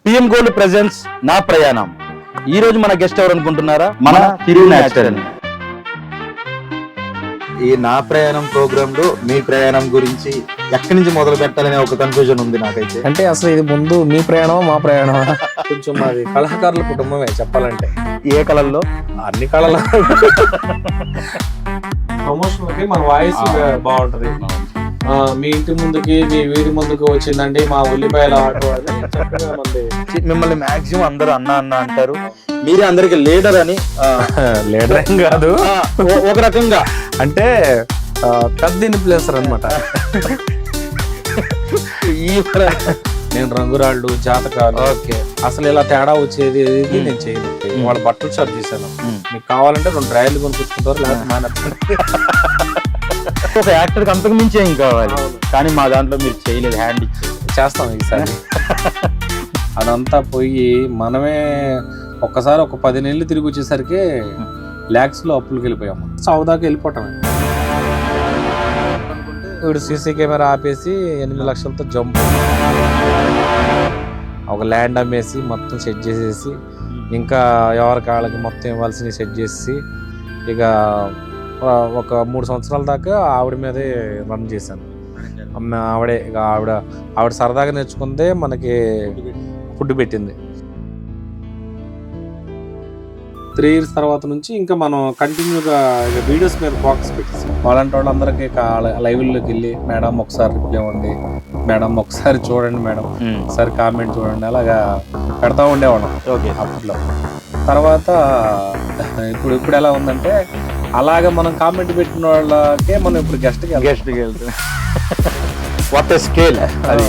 PM gold presents నా ప్రయాణం. ఈ రోజు మన గెస్ట్ ఎవరు అనుకుంటున్నారా? మన తిరుగు న్యాచురల్. ఈ నా ప్రయాణం ప్రోగ్రామ్ లో మీ ప్రయాణం గురించి ఎక్కడి నుంచి మొదలు పెట్టాలనే ఒక కన్ఫ్యూజన్ ఉంది నాకైతే. అంటే అసలు ఇది ముందు మీ ప్రయాణమా మా ప్రయాణమా? కొంచెం మాది కళాకారుల కుటుంబమే చెప్పాలంటే. ఏ కళల్లో? అన్ని కళలు. ప్రమోషన్లకి మన వాయిస్ బాగుంటది. మీ ఇంటి ముందుకి మీ వీధి ముందుకు వచ్చిందండి మా ఉల్లిపాయల ఆటో అని చక్కగా మిమ్మల్ని మాక్సిమం అందరూ అన్న అన్న అంటారు. మీరే అందరికి లీడర్ అని. లీడర్ ఏం కాదు, ఒక రకంగా అంటే పెద్ద ఇన్ఫ్లుయెన్సర్ అనమాట. నేను రంగురాళ్ళు జాతకాలు అసలు ఇలా తేడా వచ్చేది నేను చేయను. వాళ్ళ బట్టలు షాప్ చేశాను. మీకు కావాలంటే 2 డ్రాయర్లు కొనుక్కుంటారు, లేకపోతే మానేస్తారు. ఒక యాక్టర్ అంతకు మించి ఏం కావాలి, కానీ మా దాంట్లో మీరు చేయలేదు. హ్యాండ్ ఇచ్చి చేస్తాం ఈసారి. అదంతా పోయి మనమే ఒక్కసారి ఒక 10 నెలలు తిరిగి వచ్చేసరికి ల్యాక్స్ లో అప్పులకి వెళ్ళిపోయాము. సౌదాకి వెళ్ళిపోవటమే. వీడు సీసీ కెమెరా ఆపేసి 8 లక్షలతో జంప్, ఒక ల్యాండ్ అమ్మేసి మొత్తం సెట్ చేసేసి, ఇంకా ఎవరి కాళ్ళకి మొత్తం ఇవ్వాల్సినవి సెట్ చేసి, ఇక ఒక 3 సంవత్సరాల దాకా ఆవిడ మీదే రన్ చేశాను. ఆవిడే ఇక ఆవిడ సరదాగా నేర్చుకుందే మనకి ఫుడ్ పెట్టింది. 3 years తర్వాత నుంచి ఇంకా మనం కంటిన్యూగా ఇక వీడియోస్ మీద ఫోకస్ పెట్టేసాం. అలాంటి వాళ్ళందరికీ లైవ్లోకి వెళ్ళి మేడం ఒకసారి రిప్లై ఇవ్వండి, మేడం ఒకసారి చూడండి, మేడం ఒకసారి కామెంట్ చూడండి, అలాగా పెడతా ఉండేవాళ్ళం అప్పట్లో. తర్వాత ఇప్పుడు ఎలా ఉందంటే, అలాగే మనం కామెంట్ పెట్టిన వాళ్ళకే మనం ఇప్పుడు గెస్ట్కి వెళ్తాం. వాట్ ఎ స్కేల్ అది.